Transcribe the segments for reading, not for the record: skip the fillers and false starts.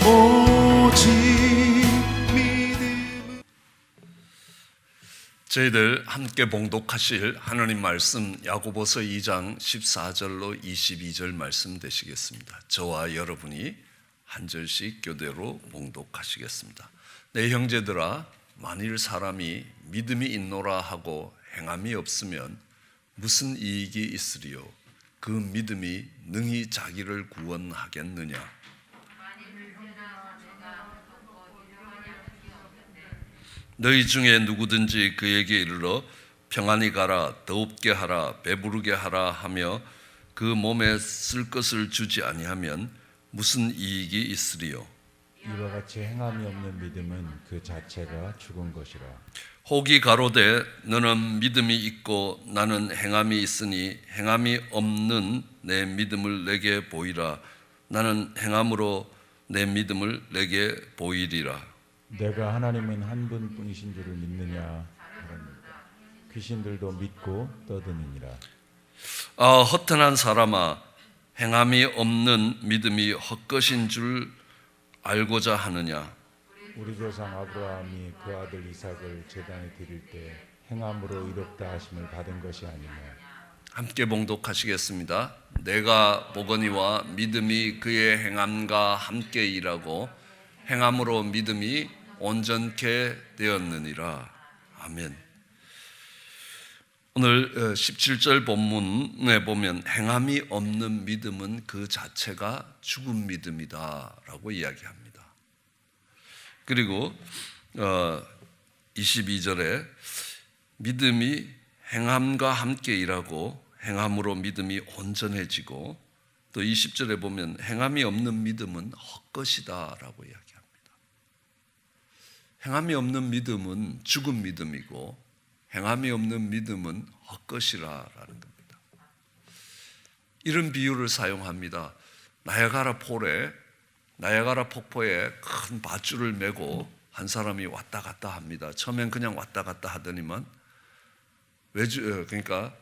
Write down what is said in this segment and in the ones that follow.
오직 믿음. 저희들 함께 봉독하실 하나님 말씀 야고보서 2장 14절로 22절 말씀 되시겠습니다. 저와 여러분이 한 절씩 교대로 봉독하시겠습니다. 내 형제들아, 만일 사람이 믿음이 있노라 하고 행함이 없으면 무슨 이익이 있으리요? 그 믿음이 능히 자기를 구원하겠느냐? 너희 중에 누구든지 그에게 이르러 평안히 가라, 더웁게 하라, 배부르게 하라 하며 그 몸에 쓸 것을 주지 아니하면 무슨 이익이 있으리요? 이와 같이 행함이 없는 믿음은 그 자체가 죽은 것이라. 혹이 가로되 너는 믿음이 있고 나는 행함이 있으니 행함이 없는 내 믿음을 내게 보이라. 나는 행함으로 내 믿음을 내게 보이리라. 내가 하나님은 한 분뿐이신 줄을 믿느냐 하랍니다. 귀신들도 믿고 떠드느니라. 허탄한 사람아, 행함이 없는 믿음이 헛것인 줄 알고자 하느냐? 우리 조상 아브라함이 그 아들 이삭을 제단에 드릴 때 행함으로 이롭다 하심을 받은 것이 아니냐. 함께 봉독하시겠습니다. 내가 보거니와 믿음이 그의 행함과 함께 일하고 행함으로 믿음이 온전케 되었느니라. 아멘. 오늘 17절 본문에 보면 행함이 없는 믿음은 그 자체가 죽은 믿음이다 라고 이야기합니다. 그리고 22절에 믿음이 행함과 함께 일하고 행함으로 믿음이 온전해지고, 또 20절에 보면 행함이 없는 믿음은 헛것이다 라고 이야기합니다. 행함이 없는 믿음은 죽은 믿음이고 행함이 없는 믿음은 헛것이라는 겁니다. 이런 비유를 사용합니다. 나야가라 폭포에 큰 밧줄을 메고 한 사람이 왔다 갔다 합니다. 처음엔 그냥 왔다 갔다 하더니만 그러니까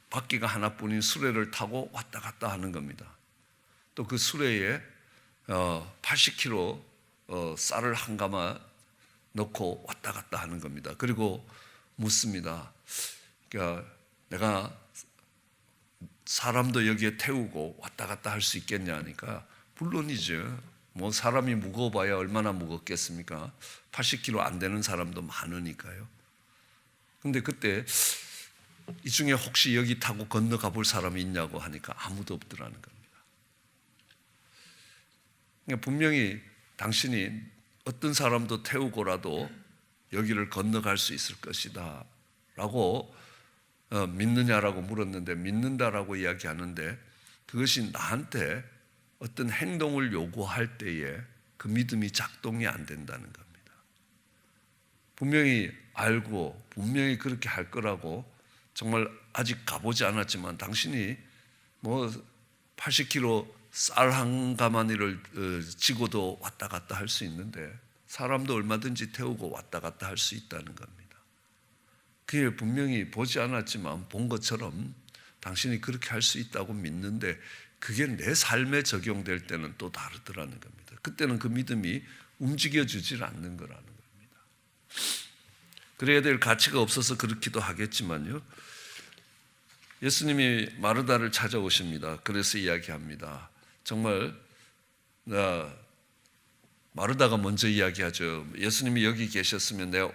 바퀴가 하나뿐인 수레를 타고 왔다 갔다 하는 겁니다. 또 그 수레에 80kg 쌀을 한 가마 넣고 왔다 갔다 하는 겁니다. 그리고 묻습니다. 그러니까 내가 사람도 여기에 태우고 왔다 갔다 할 수 있겠냐 하니까 물론이죠. 뭐 사람이 무거워봐야 얼마나 무겁겠습니까? 80kg 안 되는 사람도 많으니까요. 근데 그때 이 중에 혹시 여기 타고 건너가 볼 사람이 있냐고 하니까 아무도 없더라는 겁니다. 그러니까 분명히 당신이 어떤 사람도 태우고라도 여기를 건너갈 수 있을 것이다 라고 믿느냐라고 물었는데, 믿는다라고 이야기하는데 그것이 나한테 어떤 행동을 요구할 때에 그 믿음이 작동이 안 된다는 겁니다. 분명히 알고 분명히 그렇게 할 거라고, 정말 아직 가보지 않았지만 당신이 뭐 80kg 쌀 한 가마니를 지고도 왔다 갔다 할 수 있는데 사람도 얼마든지 태우고 왔다 갔다 할 수 있다는 겁니다. 그게 분명히 보지 않았지만 본 것처럼 당신이 그렇게 할 수 있다고 믿는데 그게 내 삶에 적용될 때는 또 다르더라는 겁니다. 그때는 그 믿음이 움직여주질 않는 거라는 겁니다. 그래야 될 가치가 없어서 그렇기도 하겠지만요, 예수님이 마르다를 찾아오십니다. 그래서 이야기합니다. 정말 마르다가 먼저 이야기하죠. 예수님이 여기 계셨으면 내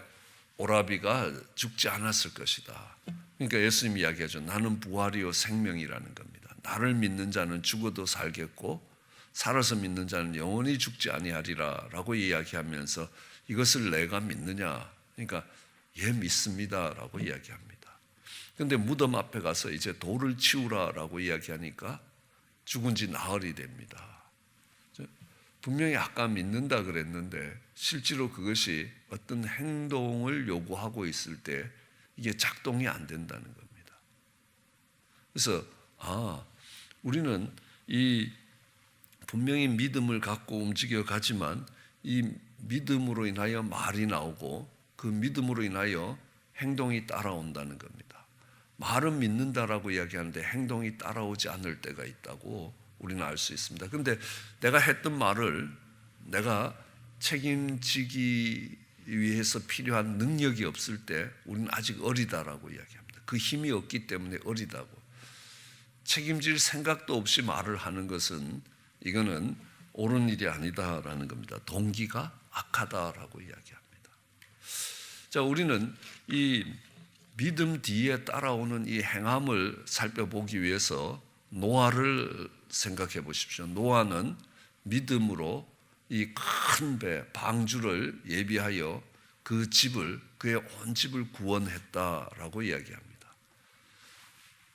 오라비가 죽지 않았을 것이다. 그러니까 예수님이 이야기하죠. 나는 부활이요 생명이라는 겁니다. 나를 믿는 자는 죽어도 살겠고 살아서 믿는 자는 영원히 죽지 아니하리라 라고 이야기하면서 이것을 내가 믿느냐? 그러니까 예 믿습니다 라고 이야기합니다. 그런데 무덤 앞에 가서 이제 돌을 치우라 라고 이야기하니까 죽은 지 나흘이 됩니다. 분명히 아까 믿는다 그랬는데 실제로 그것이 어떤 행동을 요구하고 있을 때 이게 작동이 안 된다는 겁니다. 그래서 우리는 이 분명히 믿음을 갖고 움직여 가지만 이 믿음으로 인하여 말이 나오고 그 믿음으로 인하여 행동이 따라온다는 겁니다. 말은 믿는다라고 이야기하는데 행동이 따라오지 않을 때가 있다고 우리는 알 수 있습니다. 그런데 내가 했던 말을 내가 책임지기 위해서 필요한 능력이 없을 때 우리는 아직 어리다라고 이야기합니다. 그 힘이 없기 때문에 어리다고. 책임질 생각도 없이 말을 하는 것은 이거는 옳은 일이 아니다라는 겁니다. 동기가 악하다라고 이야기합니다. 자, 우리는 이 믿음 뒤에 따라오는 이 행함을 살펴보기 위해서 노아를 생각해 보십시오. 노아는 믿음으로 이 큰 배, 방주를 예비하여 그 집을, 그의 온 집을 구원했다라고 이야기합니다.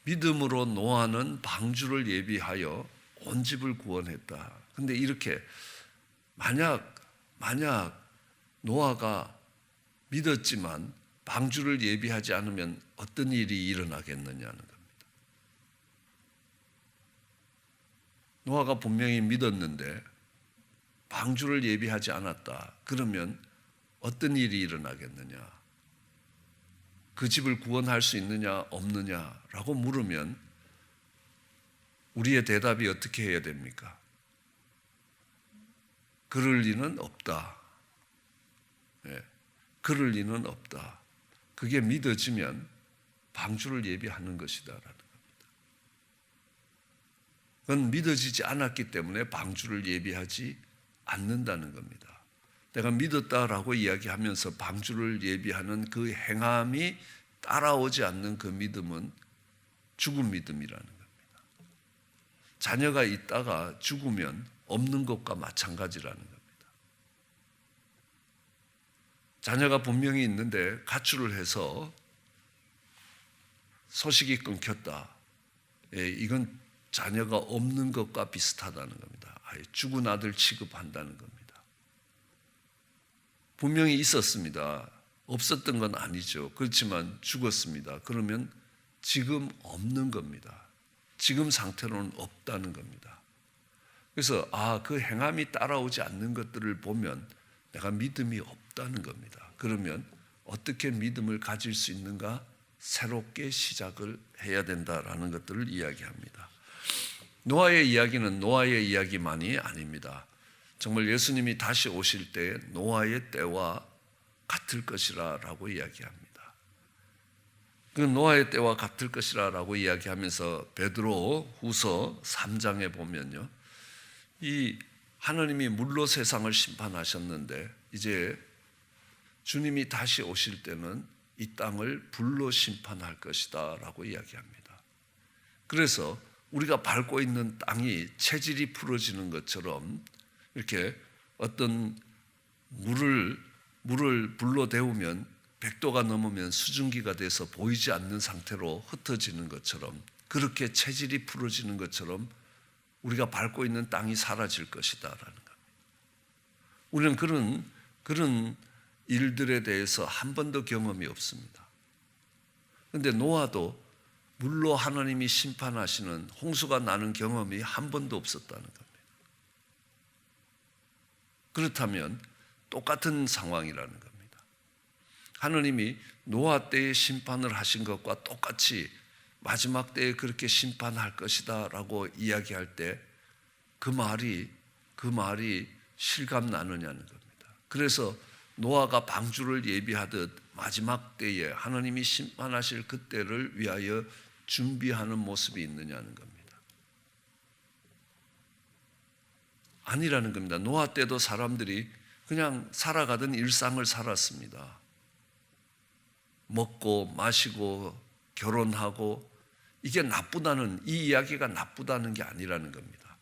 믿음으로 노아는 방주를 예비하여 온 집을 구원했다. 근데 이렇게 만약 노아가 믿었지만 방주를 예비하지 않으면 어떤 일이 일어나겠느냐는 겁니다. 노아가 분명히 믿었는데 방주를 예비하지 않았다. 그러면 어떤 일이 일어나겠느냐? 그 집을 구원할 수 있느냐 없느냐라고 물으면 우리의 대답이 어떻게 해야 됩니까? 그럴 리는 없다. 그럴 리는 없다. 그게 믿어지면 방주를 예비하는 것이다라는 겁니다. 그건 믿어지지 않았기 때문에 방주를 예비하지 않는다는 겁니다. 내가 믿었다라고 이야기하면서 방주를 예비하는 그 행함이 따라오지 않는 그 믿음은 죽은 믿음이라는 겁니다. 자녀가 있다가 죽으면 없는 것과 마찬가지라는 겁니다. 자녀가 분명히 있는데 가출을 해서 소식이 끊겼다. 이건 자녀가 없는 것과 비슷하다는 겁니다. 아예 죽은 아들 취급한다는 겁니다. 분명히 있었습니다. 없었던 건 아니죠. 그렇지만 죽었습니다. 그러면 지금 없는 겁니다. 지금 상태로는 없다는 겁니다. 그래서 그 행함이 따라오지 않는 것들을 보면 내가 믿음이 없다는 겁니다. 그러면 어떻게 믿음을 가질 수 있는가? 새롭게 시작을 해야 된다라는 것들을 이야기합니다. 노아의 이야기는 노아의 이야기만이 아닙니다. 정말 예수님이 다시 오실 때 노아의 때와 같을 것이라고 이야기합니다. 그 노아의 때와 같을 것이라고 이야기하면서 베드로 후서 3장에 보면요, 이 하나님이 물로 세상을 심판하셨는데 이제 주님이 다시 오실 때는 이 땅을 불로 심판할 것이다 라고 이야기합니다. 그래서 우리가 밟고 있는 땅이 체질이 풀어지는 것처럼 이렇게 어떤 물을 불로 데우면 100도가 넘으면 수증기가 돼서 보이지 않는 상태로 흩어지는 것처럼, 그렇게 체질이 풀어지는 것처럼 우리가 밟고 있는 땅이 사라질 것이다라는 겁니다. 우리는 그런 일들에 대해서 한 번도 경험이 없습니다. 그런데 노아도 물로 하나님이 심판하시는 홍수가 나는 경험이 한 번도 없었다는 겁니다. 그렇다면 똑같은 상황이라는 겁니다. 하나님이 노아 때에 심판을 하신 것과 똑같이 마지막 때에 그렇게 심판할 것이다 라고 이야기할 때 그 말이 실감 나느냐는 겁니다. 그래서 노아가 방주를 예비하듯 마지막 때에 하나님이 심판하실 그때를 위하여 준비하는 모습이 있느냐는 겁니다. 아니라는 겁니다. 노아 때도 사람들이 그냥 살아가던 일상을 살았습니다. 먹고 마시고 결혼하고, 이게 나쁘다는, 이 이야기가 나쁘다는 게 아니라는 겁니다.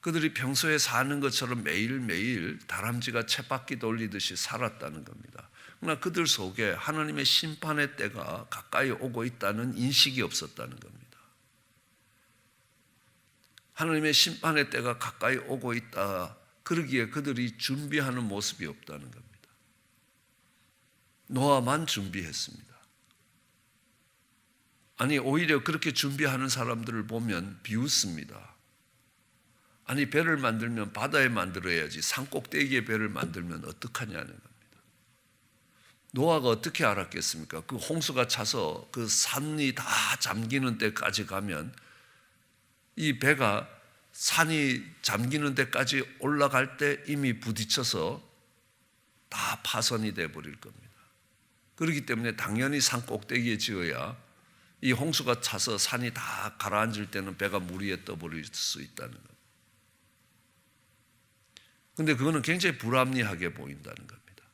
그들이 평소에 사는 것처럼 매일매일 다람쥐가 쳇바퀴 돌리듯이 살았다는 겁니다. 그러나 그들 속에 하나님의 심판의 때가 가까이 오고 있다는 인식이 없었다는 겁니다. 하나님의 심판의 때가 가까이 오고 있다, 그러기에 그들이 준비하는 모습이 없다는 겁니다. 노아만 준비했습니다. 아니, 오히려 그렇게 준비하는 사람들을 보면 비웃습니다. 아니, 배를 만들면 바다에 만들어야지 산 꼭대기에 배를 만들면 어떡하냐는 겁니다. 노아가 어떻게 알았겠습니까? 그 홍수가 차서 그 산이 다 잠기는 때까지 가면 이 배가 산이 잠기는 데까지 올라갈 때 이미 부딪혀서 다 파손이 돼 버릴 겁니다. 그렇기 때문에 당연히 산 꼭대기에 지어야 이 홍수가 차서 산이 다 가라앉을 때는 배가 물 위에 떠버릴 수 있다는 겁니다. 그런데 그거는 굉장히 불합리하게 보인다는 겁니다.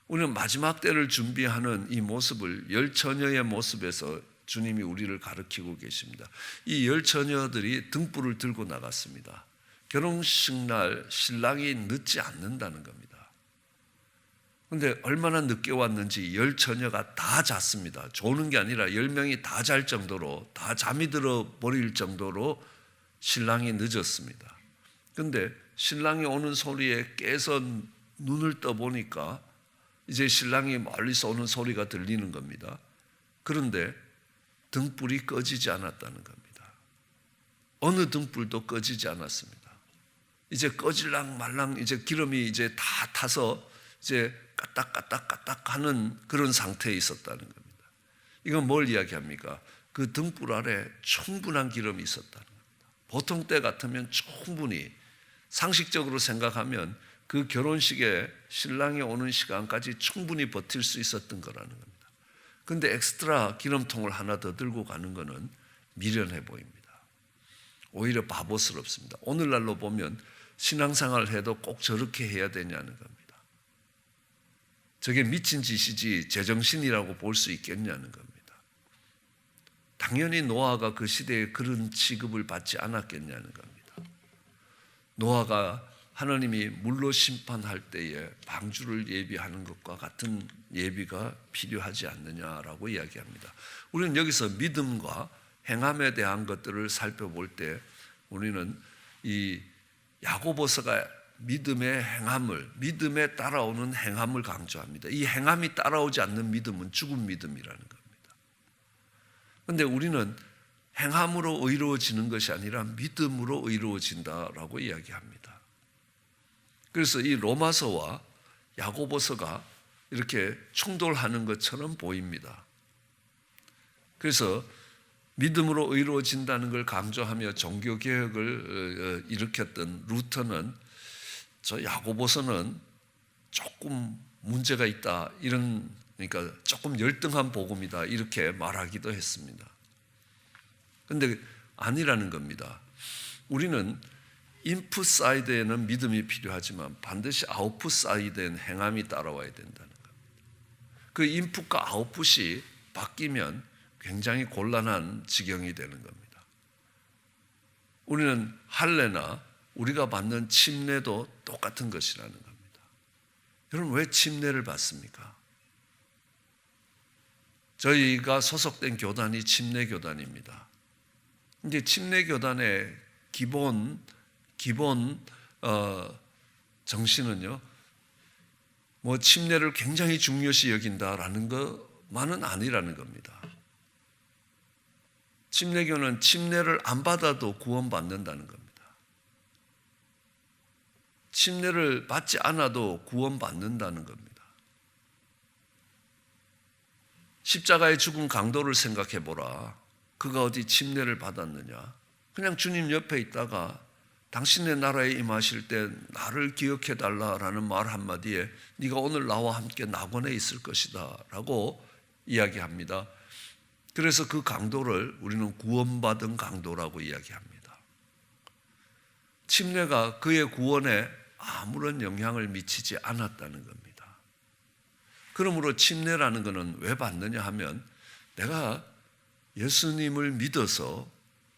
우리는 마지막 때를 준비하는 이 모습을 열 처녀의 모습에서 주님이 우리를 가르치고 계십니다. 이 열 처녀들이 등불을 들고 나갔습니다. 결혼식 날 신랑이 늦지 않는다는 겁니다. 그런데 얼마나 늦게 왔는지 열 처녀가 다 잤습니다. 조는 게 아니라 10명이 다 잘 정도로, 다 잠이 들어 버릴 정도로 신랑이 늦었습니다. 그런데 신랑이 오는 소리에 깨서 눈을 떠보니까 이제 신랑이 멀리서 오는 소리가 들리는 겁니다. 그런데 등불이 꺼지지 않았다는 겁니다. 어느 등불도 꺼지지 않았습니다. 이제 꺼질랑 말랑 이제 기름이 이제 다 타서 이제 까딱까딱까딱 하는 그런 상태에 있었다는 겁니다. 이건 뭘 이야기합니까? 그 등불 아래 충분한 기름이 있었다는 겁니다. 보통 때 같으면 충분히 상식적으로 생각하면 그 결혼식에 신랑이 오는 시간까지 충분히 버틸 수 있었던 거라는 겁니다. 그런데 엑스트라 기름통을 하나 더 들고 가는 것은 미련해 보입니다. 오히려 바보스럽습니다. 오늘날로 보면 신앙생활을 해도 꼭 저렇게 해야 되냐는 겁니다. 저게 미친 짓이지 제정신이라고 볼 수 있겠냐는 겁니다. 당연히 노아가 그 시대에 그런 취급을 받지 않았겠냐는 겁니다. 노아가 하나님이 물로 심판할 때에 방주를 예비하는 것과 같은 예비가 필요하지 않느냐라고 이야기합니다. 우리는 여기서 믿음과 행함에 대한 것들을 살펴볼 때 우리는 이 야고보서가 믿음의 행함을, 믿음에 따라오는 행함을 강조합니다. 이 행함이 따라오지 않는 믿음은 죽은 믿음이라는 겁니다. 그런데 우리는 행함으로 의로워지는 것이 아니라 믿음으로 의로워진다라고 이야기합니다. 그래서 이 로마서와 야고보서가 이렇게 충돌하는 것처럼 보입니다. 그래서 믿음으로 의로워진다는 걸 강조하며 종교개혁을 일으켰던 루터는 저 야고보서는 조금 문제가 있다, 이런, 그러니까 조금 열등한 복음이다, 이렇게 말하기도 했습니다. 그런데 아니라는 겁니다. 우리는 인풋 사이드에는 믿음이 필요하지만 반드시 아웃풋 사이드에는 행함이 따라와야 된다는 겁니다. 그 인풋과 아웃풋이 바뀌면 굉장히 곤란한 지경이 되는 겁니다. 우리는 할례나 우리가 받는 침례도 똑같은 것이라는 겁니다. 여러분, 왜 침례를 받습니까? 저희가 소속된 교단이 침례교단입니다. 이제 침례교단의 기본 정신은요, 뭐 침례를 굉장히 중요시 여긴다라는 것만은 아니라는 겁니다. 침례교는 침례를 안 받아도 구원받는다는 겁니다. 침례를 받지 않아도 구원받는다는 겁니다. 십자가의 죽은 강도를 생각해 보라. 그가 어디 침례를 받았느냐? 그냥 주님 옆에 있다가 당신의 나라에 임하실 때 나를 기억해 달라라는 말 한마디에 네가 오늘 나와 함께 낙원에 있을 것이다 라고 이야기합니다. 그래서 그 강도를 우리는 구원받은 강도라고 이야기합니다. 침례가 그의 구원에 아무런 영향을 미치지 않았다는 겁니다. 그러므로 침례라는 것은 왜 받느냐 하면 내가 예수님을 믿어서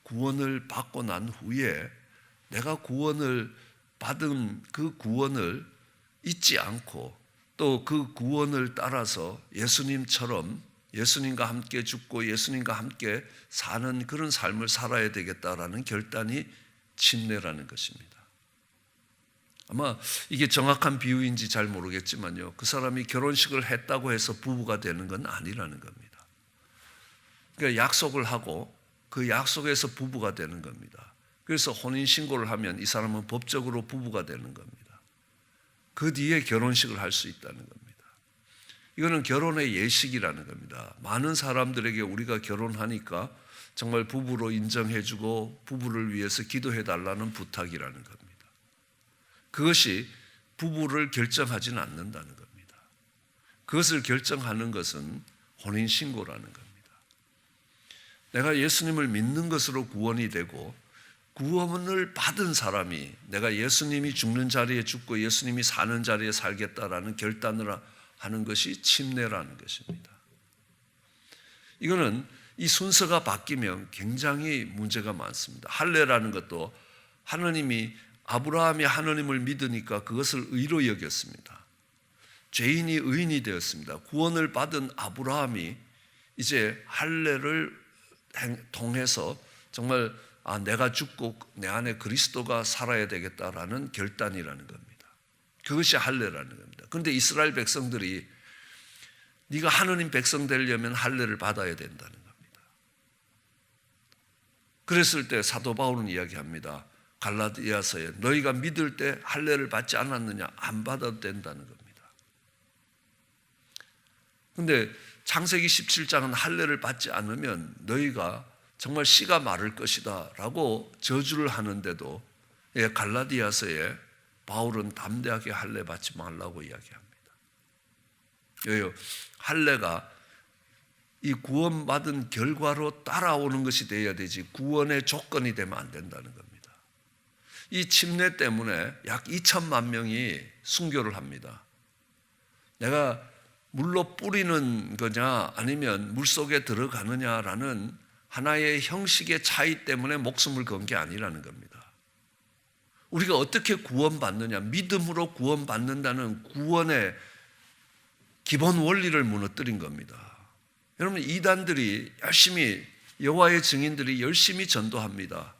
구원을 받고 난 후에 내가 구원을 받은 그 구원을 잊지 않고 또 그 구원을 따라서 예수님처럼 예수님과 함께 죽고 예수님과 함께 사는 그런 삶을 살아야 되겠다라는 결단이 침례라는 것입니다. 아마 이게 정확한 비유인지 잘 모르겠지만요, 그 사람이 결혼식을 했다고 해서 부부가 되는 건 아니라는 겁니다. 그러니까 약속을 하고 그 약속에서 부부가 되는 겁니다. 그래서 혼인신고를 하면 이 사람은 법적으로 부부가 되는 겁니다. 그 뒤에 결혼식을 할 수 있다는 겁니다. 이거는 결혼의 예식이라는 겁니다. 많은 사람들에게 우리가 결혼하니까 정말 부부로 인정해주고 부부를 위해서 기도해달라는 부탁이라는 겁니다. 그것이 부부를 결정하지는 않는다는 겁니다. 그것을 결정하는 것은 혼인신고라는 겁니다. 내가 예수님을 믿는 것으로 구원이 되고 구원을 받은 사람이 내가 예수님이 죽는 자리에 죽고 예수님이 사는 자리에 살겠다라는 결단을 하는 것이 침례라는 것입니다. 이거는 이 순서가 바뀌면 굉장히 문제가 많습니다. 할례라는 것도 하나님이 아브라함이 하나님을 믿으니까 그것을 의로 여겼습니다. 죄인이 의인이 되었습니다. 구원을 받은 아브라함이 이제 할례를 통해서 정말 내가 죽고 내 안에 그리스도가 살아야 되겠다라는 결단이라는 겁니다. 그것이 할례라는 겁니다. 그런데 이스라엘 백성들이 네가 하나님 백성 되려면 할례를 받아야 된다는 겁니다. 그랬을 때 사도 바울은 이야기합니다. 갈라디아서에 너희가 믿을 때 할례를 받지 않았느냐? 안 받아도 된다는 겁니다. 그런데 창세기 17장은 할례를 받지 않으면 너희가 정말 씨가 마를 것이다 라고 저주를 하는데도 갈라디아서에 바울은 담대하게 할례 받지 말라고 이야기합니다. 왜요? 할례가 이 구원받은 결과로 따라오는 것이 되어야 되지 구원의 조건이 되면 안 된다는 겁니다. 이 침례 때문에 약 2천만 명이 순교를 합니다. 내가 물로 뿌리는 거냐 아니면 물속에 들어가느냐라는 하나의 형식의 차이 때문에 목숨을 건 게 아니라는 겁니다. 우리가 어떻게 구원받느냐, 믿음으로 구원받는다는 구원의 기본 원리를 무너뜨린 겁니다. 여러분, 이단들이 열심히, 여호와의 증인들이 열심히 전도합니다.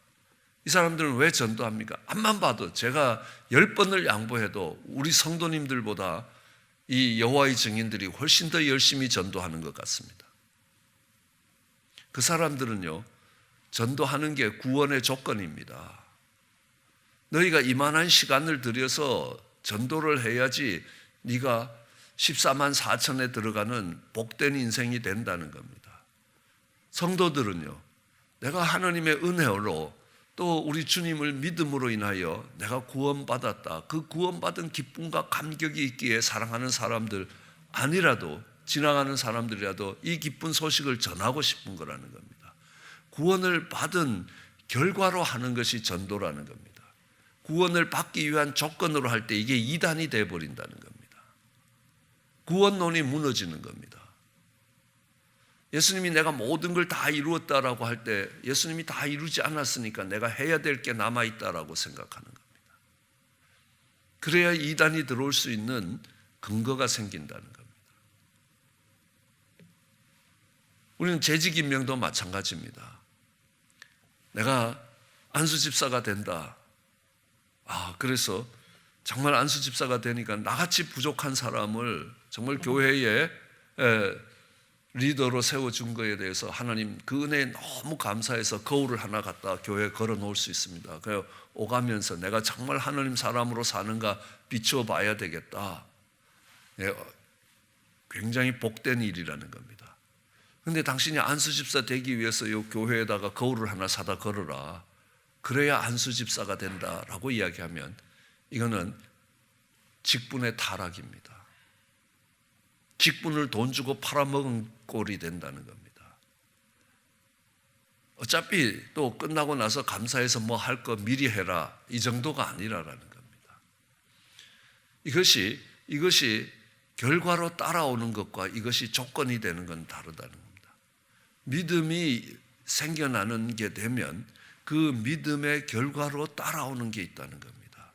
이 사람들은 왜 전도합니까? 앞만 봐도 제가 10번을 양보해도 우리 성도님들보다 이 여호와의 증인들이 훨씬 더 열심히 전도하는 것 같습니다. 그 사람들은요, 전도하는 게 구원의 조건입니다. 너희가 이만한 시간을 들여서 전도를 해야지 네가 14만 4천에 들어가는 복된 인생이 된다는 겁니다. 성도들은요, 내가 하나님의 은혜로 또 우리 주님을 믿음으로 인하여 내가 구원받았다. 그 구원받은 기쁨과 감격이 있기에 사랑하는 사람들 아니라도 지나가는 사람들이라도 이 기쁜 소식을 전하고 싶은 거라는 겁니다. 구원을 받은 결과로 하는 것이 전도라는 겁니다. 구원을 받기 위한 조건으로 할 때 이게 이단이 되어버린다는 겁니다. 구원론이 무너지는 겁니다. 예수님이 내가 모든 걸 다 이루었다라고 할 때 예수님이 다 이루지 않았으니까 내가 해야 될 게 남아있다라고 생각하는 겁니다. 그래야 이단이 들어올 수 있는 근거가 생긴다는 겁니다. 우리는 재직임명도 마찬가지입니다. 내가 안수집사가 된다. 그래서 정말 안수집사가 되니까 나같이 부족한 사람을 정말 교회에 리더로 세워준 거에 대해서 하나님 그 은혜에 너무 감사해서 거울을 하나 갖다 교회에 걸어 놓을 수 있습니다. 그래서 오가면서 내가 정말 하나님 사람으로 사는가 비추어 봐야 되겠다. 굉장히 복된 일이라는 겁니다. 그런데 당신이 안수집사 되기 위해서 이 교회에다가 거울을 하나 사다 걸어라. 그래야 안수집사가 된다라고 이야기하면 이거는 직분의 타락입니다. 직분을 돈 주고 팔아먹은 꼴이 된다는 겁니다. 어차피 또 끝나고 나서 감사해서 뭐 할 거 미리 해라. 이 정도가 아니라라는 겁니다. 이것이 결과로 따라오는 것과 이것이 조건이 되는 건 다르다는 겁니다. 믿음이 생겨나는 게 되면 그 믿음의 결과로 따라오는 게 있다는 겁니다.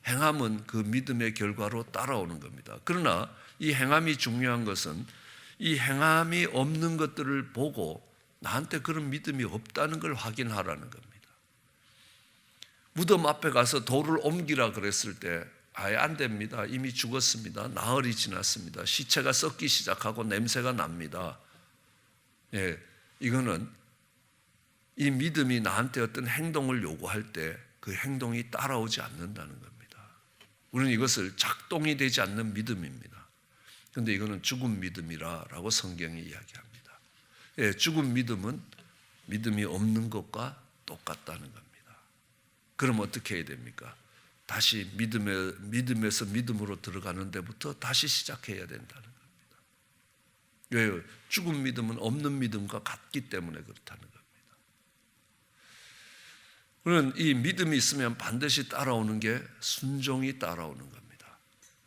행함은 그 믿음의 결과로 따라오는 겁니다. 그러나 이 행함이 중요한 것은 이 행함이 없는 것들을 보고 나한테 그런 믿음이 없다는 걸 확인하라는 겁니다. 무덤 앞에 가서 돌을 옮기라 그랬을 때 아예 안 됩니다. 이미 죽었습니다. 나흘이 지났습니다. 시체가 썩기 시작하고 냄새가 납니다. 이거는 이 믿음이 나한테 어떤 행동을 요구할 때 그 행동이 따라오지 않는다는 겁니다. 우리는 이것을 작동이 되지 않는 믿음입니다. 그런데 이거는 죽은 믿음이라고 성경이 이야기합니다. 죽은 믿음은 믿음이 없는 것과 똑같다는 겁니다. 그럼 어떻게 해야 됩니까? 다시 믿음에서 믿음으로 들어가는 데부터 다시 시작해야 된다는 겁니다. 왜요? 죽은 믿음은 없는 믿음과 같기 때문에 그렇다는 겁니다. 그러면 이 믿음이 있으면 반드시 따라오는 게 순종이 따라오는 겁니다.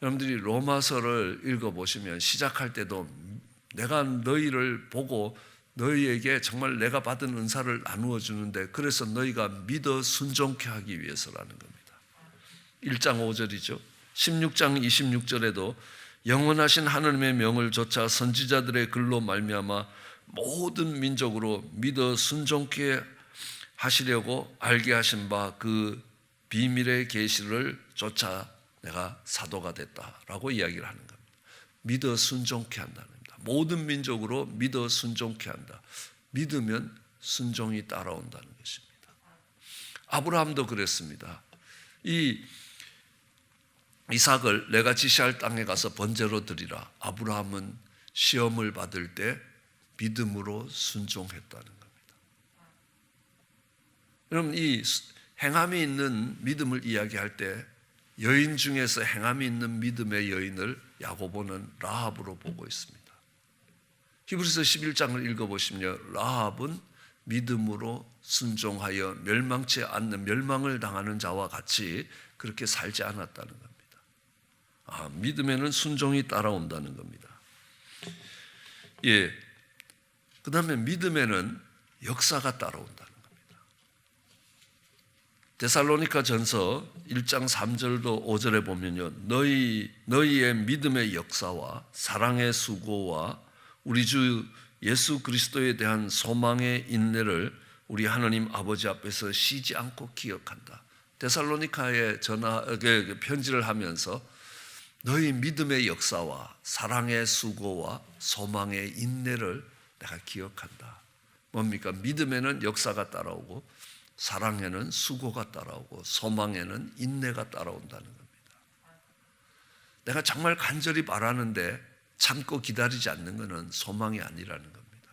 여러분들이 로마서를 읽어보시면 시작할 때도 내가 너희를 보고 너희에게 정말 내가 받은 은사를 나누어 주는데 그래서 너희가 믿어 순종케 하기 위해서라는 겁니다. 1장 5절이죠. 16장 26절에도 영원하신 하나님의 명을 조차 선지자들의 글로 말미암아 모든 민족으로 믿어 순종케 하시려고 알게 하신 바 그 비밀의 계시를 조차 내가 사도가 됐다라고 이야기를 하는 겁니다. 믿어 순종케 한다는 겁니다. 모든 민족으로 믿어 순종케 한다. 믿으면 순종이 따라온다는 것입니다. 아브라함도 그랬습니다. 이삭을 내가 지시할 땅에 가서 번제로 드리라. 아브라함은 시험을 받을 때 믿음으로 순종했다는 겁니다. 여러분, 이 행함이 있는 믿음을 이야기할 때 여인 중에서 행함이 있는 믿음의 여인을 야고보는 라합으로 보고 있습니다. 히브리서 11장을 읽어보시면 라합은 믿음으로 순종하여 멸망치 않는 멸망을 당하는 자와 같이 그렇게 살지 않았다는 겁니다. 믿음에는 순종이 따라온다는 겁니다. 그 다음에 믿음에는 역사가 따라온다는 겁니다. 데살로니가 전서 1장 3절도 5절에 보면요. 너희의 믿음의 역사와 사랑의 수고와 우리 주 예수 그리스도에 대한 소망의 인내를 우리 하나님 아버지 앞에서 쉬지 않고 기억한다. 데살로니가에 편지를 하면서 너희 믿음의 역사와 사랑의 수고와 소망의 인내를 내가 기억한다. 뭡니까? 믿음에는 역사가 따라오고 사랑에는 수고가 따라오고 소망에는 인내가 따라온다는 겁니다. 내가 정말 간절히 바라는데 참고 기다리지 않는 것은 소망이 아니라는 겁니다.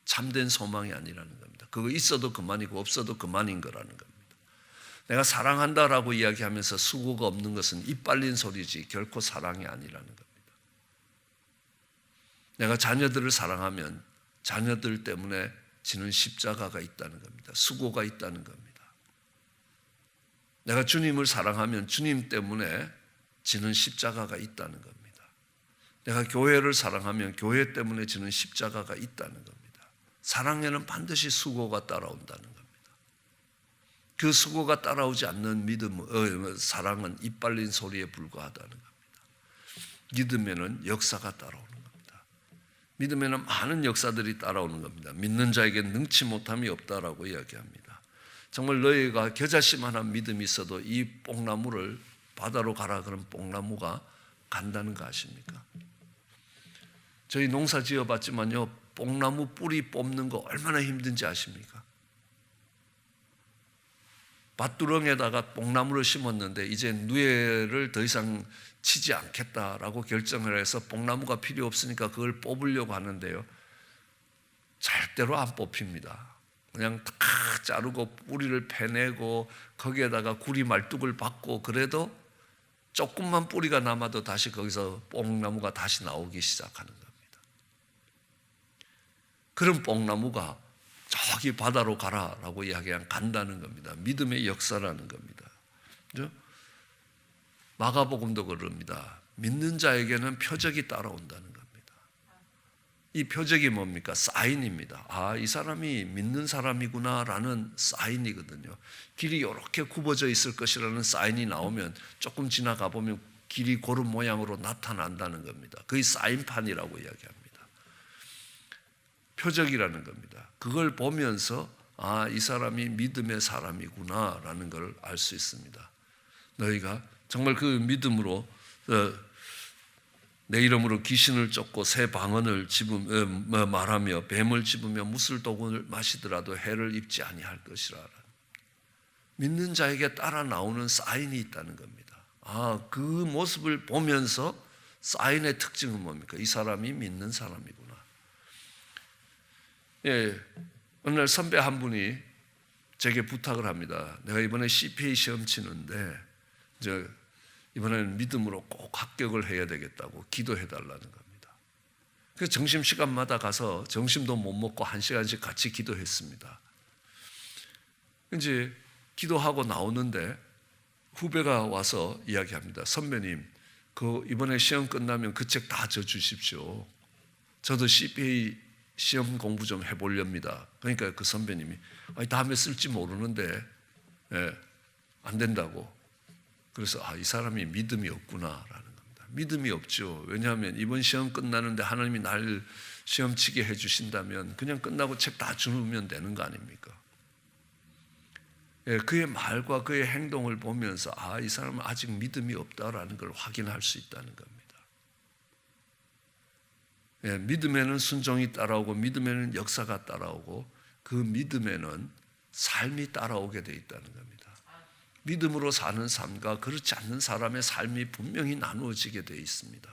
참된 소망이 아니라는 겁니다. 그거 있어도 그만이고 없어도 그만인 거라는 겁니다. 내가 사랑한다라고 이야기하면서 수고가 없는 것은 입 빨린 소리지 결코 사랑이 아니라는 겁니다. 내가 자녀들을 사랑하면 자녀들 때문에 지는 십자가가 있다는 겁니다. 수고가 있다는 겁니다. 내가 주님을 사랑하면 주님 때문에 지는 십자가가 있다는 겁니다. 내가 교회를 사랑하면 교회 때문에 지는 십자가가 있다는 겁니다. 사랑에는 반드시 수고가 따라온다는 겁니다. 그 수고가 따라오지 않는 사랑은 입 빨린 소리에 불과하다는 겁니다. 믿음에는 역사가 따라오는 겁니다. 믿음에는 많은 역사들이 따라오는 겁니다. 믿는 자에게 능치 못함이 없다라고 이야기합니다. 정말 너희가 겨자씨만한 믿음이 있어도 이 뽕나무를 바다로 가라 그런 뽕나무가 간다는 거 아십니까? 저희 농사 지어봤지만요, 뽕나무 뿌리 뽑는 거 얼마나 힘든지 아십니까? 밭두렁에다가 뽕나무를 심었는데 이제 누에를 더 이상 치지 않겠다라고 결정을 해서 뽕나무가 필요 없으니까 그걸 뽑으려고 하는데요, 절대로 안 뽑힙니다. 그냥 다 자르고 뿌리를 패내고 거기에다가 구리 말뚝을 박고 그래도 조금만 뿌리가 남아도 다시 거기서 뽕나무가 다시 나오기 시작하는 겁니다. 그런 뽕나무가 저기 바다로 가라라고 이야기하면 간다는 겁니다. 믿음의 역사라는 겁니다. 그렇죠? 마가복음도 그럽니다. 믿는 자에게는 표적이 따라온다는 겁니다. 이 표적이 뭡니까? 사인입니다. 이 사람이 믿는 사람이구나라는 사인이거든요. 길이 이렇게 굽어져 있을 것이라는 사인이 나오면 조금 지나가 보면 길이 고른 모양으로 나타난다는 겁니다. 그게 사인판이라고 이야기합니다. 표적이라는 겁니다. 그걸 보면서 이 사람이 믿음의 사람이구나라는 걸 알 수 있습니다. 너희가 정말 그 믿음으로 내 이름으로 귀신을 쫓고 새 방언을 말하며 뱀을 집으며 무술독을 마시더라도 해를 입지 아니할 것이라. 믿는 자에게 따라 나오는 사인이 있다는 겁니다. 그 모습을 보면서 사인의 특징은 뭡니까? 이 사람이 믿는 사람이구나. 어느 날 선배 한 분이 제게 부탁을 합니다. 내가 이번에 CPA 시험 치는데 이번에는 믿음으로 꼭 합격을 해야 되겠다고 기도해 달라는 겁니다. 그래서 점심시간마다 가서 점심도 못 먹고 1시간씩 같이 기도했습니다. 이제 기도하고 나오는데 후배가 와서 이야기합니다. 선배님, 이번에 시험 끝나면 그 책 다 져주십시오. 저도 CPA 시험 공부 좀 해보렵니다. 그러니까 그 선배님이 다음에 쓸지 모르는데 안 된다고. 그래서 이 사람이 믿음이 없구나라는 겁니다. 믿음이 없죠. 왜냐하면 이번 시험 끝나는데 하나님이 날 시험 치게 해주신다면 그냥 끝나고 책 다 주면 되는 거 아닙니까? 그의 말과 그의 행동을 보면서 이 사람은 아직 믿음이 없다라는 걸 확인할 수 있다는 겁니다. 믿음에는 순종이 따라오고 믿음에는 역사가 따라오고 그 믿음에는 삶이 따라오게 돼 있다는 겁니다. 믿음으로 사는 삶과 그렇지 않는 사람의 삶이 분명히 나누어지게 돼 있습니다.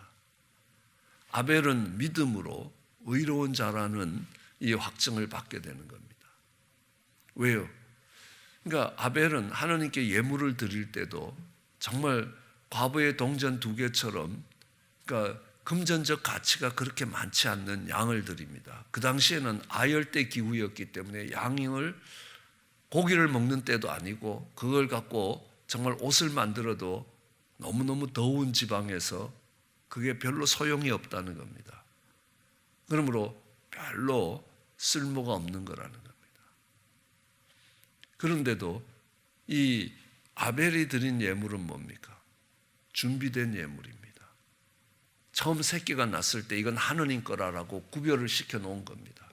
아벨은 믿음으로 의로운 자라는 이 확증을 받게 되는 겁니다. 왜요? 그러니까 아벨은 하나님께 예물을 드릴 때도 정말 과부의 동전 2개처럼 그러니까 금전적 가치가 그렇게 많지 않는 양을 드립니다. 그 당시에는 아열대 기후였기 때문에 양을 고기를 먹는 때도 아니고 그걸 갖고 정말 옷을 만들어도 너무너무 더운 지방에서 그게 별로 소용이 없다는 겁니다. 그러므로 별로 쓸모가 없는 거라는 겁니다. 그런데도 이 아벨이 드린 예물은 뭡니까? 준비된 예물입니다. 처음 새끼가 났을 때 이건 하느님 거라라고 구별을 시켜 놓은 겁니다.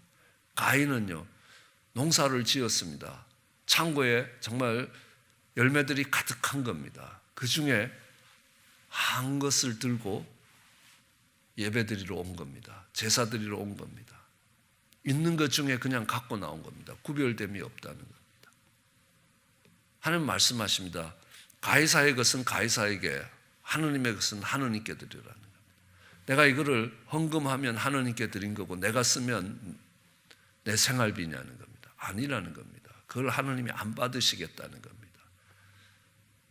가인은요, 농사를 지었습니다. 창고에 정말 열매들이 가득한 겁니다. 그 중에 한 것을 들고 예배드리러 온 겁니다. 제사드리러 온 겁니다. 있는 것 중에 그냥 갖고 나온 겁니다. 구별됨이 없다는 겁니다. 하나님 말씀하십니다. 가이사의 것은 가이사에게, 하느님의 것은 하느님께 드리라는 겁니다. 내가 이거를 헌금하면 하느님께 드린 거고 내가 쓰면 내 생활비냐는 겁니다. 아니라는 겁니다. 그걸 하느님이 안 받으시겠다는 겁니다.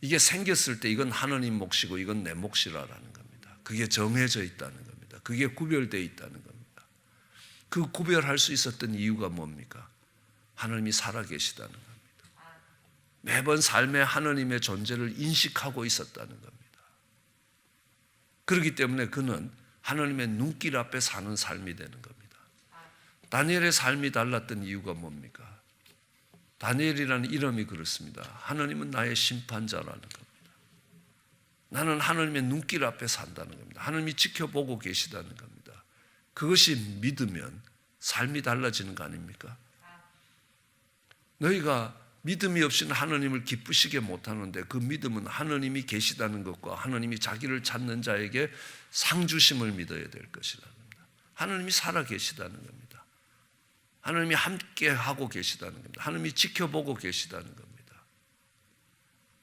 이게 생겼을 때 이건 하느님 몫이고 이건 내 몫이라는 겁니다. 그게 정해져 있다는 겁니다. 그게 구별되어 있다는 겁니다. 그 구별할 수 있었던 이유가 뭡니까? 하느님이 살아계시다는 겁니다. 매번 삶에 하느님의 존재를 인식하고 있었다는 겁니다. 그렇기 때문에 그는 하느님의 눈길 앞에 사는 삶이 되는 겁니다. 다니엘의 삶이 달랐던 이유가 뭡니까? 다니엘이라는 이름이 그렇습니다. 하느님은 나의 심판자라는 겁니다. 나는 하느님의 눈길 앞에 산다는 겁니다. 하느님이 지켜보고 계시다는 겁니다. 그것이 믿으면 삶이 달라지는 거 아닙니까? 너희가 믿음이 없이는 하느님을 기쁘시게 못하는데 그 믿음은 하느님이 계시다는 것과 하느님이 자기를 찾는 자에게 상 주심을 믿어야 될 것이라는 겁니다. 하느님이 살아 계시다는 겁니다. 하느님이 함께 하고 계시다는 겁니다. 하느님이 지켜보고 계시다는 겁니다.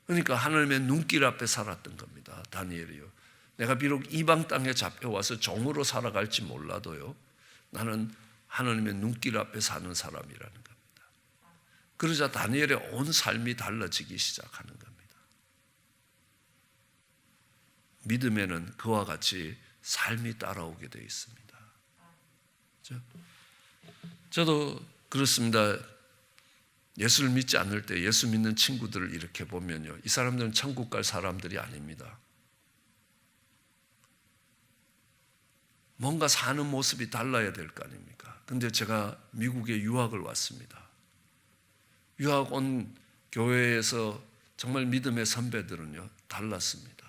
그러니까 하느님의 눈길 앞에 살았던 겁니다. 다니엘이요. 내가 비록 이방 땅에 잡혀와서 종으로 살아갈지 몰라도요, 나는 하느님의 눈길 앞에 사는 사람이라는 겁니다. 그러자 다니엘의 온 삶이 달라지기 시작하는 겁니다. 믿음에는 그와 같이 삶이 따라오게 되어 있습니다. 저도 그렇습니다. 예수를 믿지 않을 때 예수 믿는 친구들을 이렇게 보면요, 이 사람들은 천국 갈 사람들이 아닙니다. 뭔가 사는 모습이 달라야 될 거 아닙니까? 근데 제가 미국에 유학을 왔습니다. 유학 온 교회에서 정말 믿음의 선배들은요, 달랐습니다.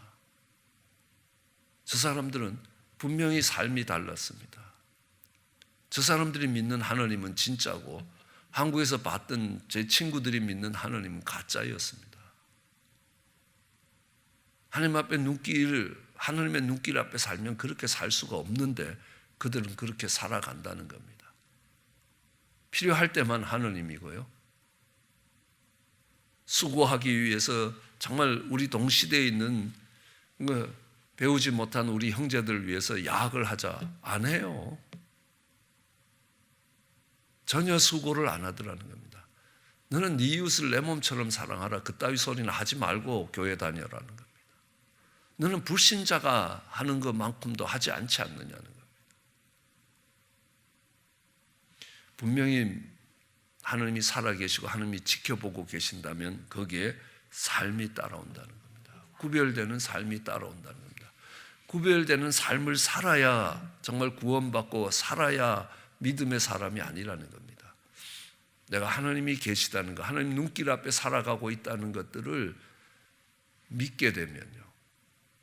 저 사람들은 분명히 삶이 달랐습니다. 저 사람들이 믿는 하나님은 진짜고 한국에서 봤던 제 친구들이 믿는 하나님은 가짜였습니다. 하나님의 눈길 앞에 살면 그렇게 살 수가 없는데 그들은 그렇게 살아간다는 겁니다. 필요할 때만 하나님이고요, 수고하기 위해서 정말 우리 동시대에 있는 배우지 못한 우리 형제들을 위해서 야학을 하자 안 해요. 전혀 수고를 안 하더라는 겁니다. 너는 네 이웃을 내 몸처럼 사랑하라. 그따위 소리는 하지 말고 교회 다녀라는 겁니다. 너는 불신자가 하는 것만큼도 하지 않지 않느냐는 겁니다. 분명히 하나님이 살아계시고 하나님이 지켜보고 계신다면 거기에 삶이 따라온다는 겁니다. 구별되는 삶이 따라온다는 겁니다. 구별되는 삶을 살아야 정말 구원받고 살아야 믿음의 사람이 아니라는 겁니다. 내가 하나님이 계시다는 것, 하나님 눈길 앞에 살아가고 있다는 것들을 믿게 되면요,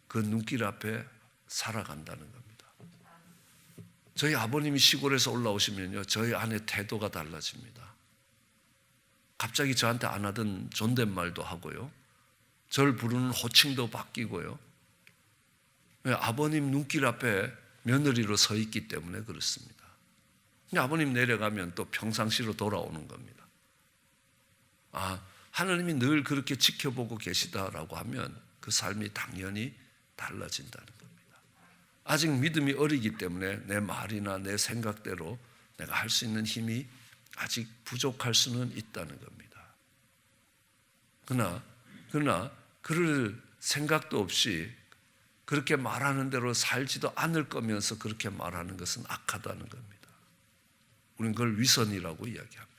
그 눈길 앞에 살아간다는 겁니다. 저희 아버님이 시골에서 올라오시면요, 저희 아내 태도가 달라집니다. 갑자기 저한테 안 하던 존댓말도 하고요, 저를 부르는 호칭도 바뀌고요. 아버님 눈길 앞에 며느리로 서 있기 때문에 그렇습니다. 아버님 내려가면 또 평상시로 돌아오는 겁니다. 아, 하나님이 늘 그렇게 지켜보고 계시다라고 하면 그 삶이 당연히 달라진다는 겁니다. 아직 믿음이 어리기 때문에 내 말이나 내 생각대로 내가 할 수 있는 힘이 아직 부족할 수는 있다는 겁니다. 그러나 그럴 생각도 없이 그렇게 말하는 대로 살지도 않을 거면서 그렇게 말하는 것은 악하다는 겁니다. 우리는 그걸 위선이라고 이야기합니다.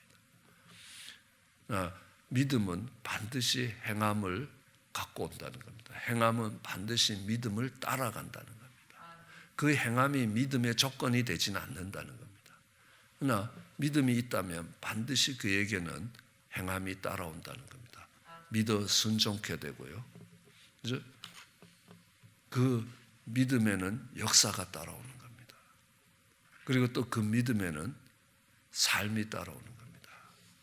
믿음은 반드시 행함을 갖고 온다는 겁니다. 행함은 반드시 믿음을 따라간다는 겁니다. 그 행함이 믿음의 조건이 되지는 않는다는 겁니다. 그러나 믿음이 있다면 반드시 그에게는 행함이 따라온다는 겁니다. 믿어 순종케 되고요. 그죠? 그 믿음에는 역사가 따라오는 겁니다. 그리고 또 그 믿음에는 삶이 따라오는 겁니다.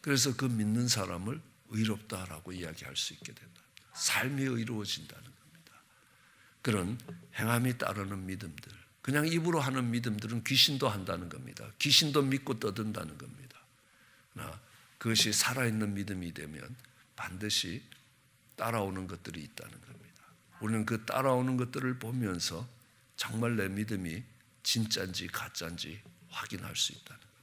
그래서 그 믿는 사람을 의롭다라고 이야기할 수 있게 된다. 삶이 의로워진다는 겁니다. 그런 행함이 따르는 믿음들, 그냥 입으로 하는 믿음들은 귀신도 한다는 겁니다. 귀신도 믿고 떠든다는 겁니다. 그러나 그것이 살아있는 믿음이 되면 반드시 따라오는 것들이 있다는 겁니다. 우리는 그 따라오는 것들을 보면서 정말 내 믿음이 진짜인지 가짜인지 확인할 수 있다는 겁니다.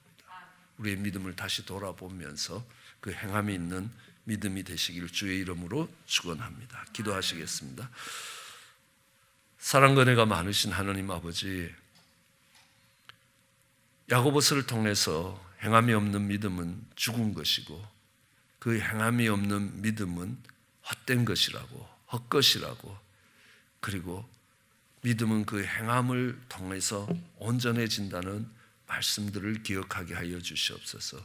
우리의 믿음을 다시 돌아보면서 그 행함이 있는 믿음이 되시길 주의 이름으로 축원합니다. 기도하시겠습니다. 사랑과 은혜가 많으신 하나님 아버지, 야고보서를 통해서 행함이 없는 믿음은 죽은 것이고 그 행함이 없는 믿음은 헛된 것이라고, 헛것이라고, 그리고 믿음은 그 행함을 통해서 온전해진다는 말씀들을 기억하게 하여 주시옵소서.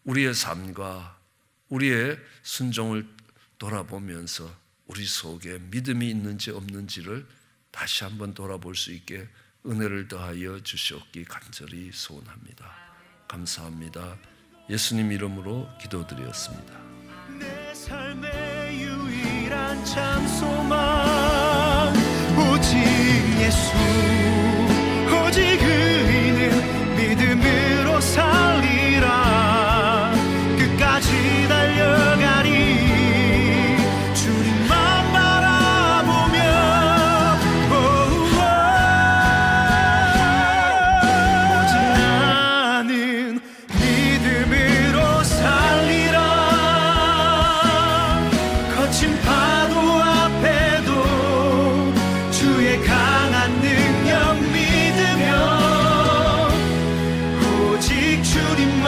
우리의 삶과 우리의 순종을 돌아보면서 우리 속에 믿음이 있는지 없는지를 다시 한번 돌아볼 수 있게 은혜를 더하여 주시옵기 간절히 소원합니다. 감사합니다. 예수님 이름으로 기도드렸습니다. 내 삶의 유일한 참 소망 오직 예수, 오직 그이는 믿음으로 살리라. 끝까지 달려가리. 주님만 바라보며 오직 나는 믿음으로 살리라. 거친 파도 앞에도 주의 강한 능력 믿으며 오직 주님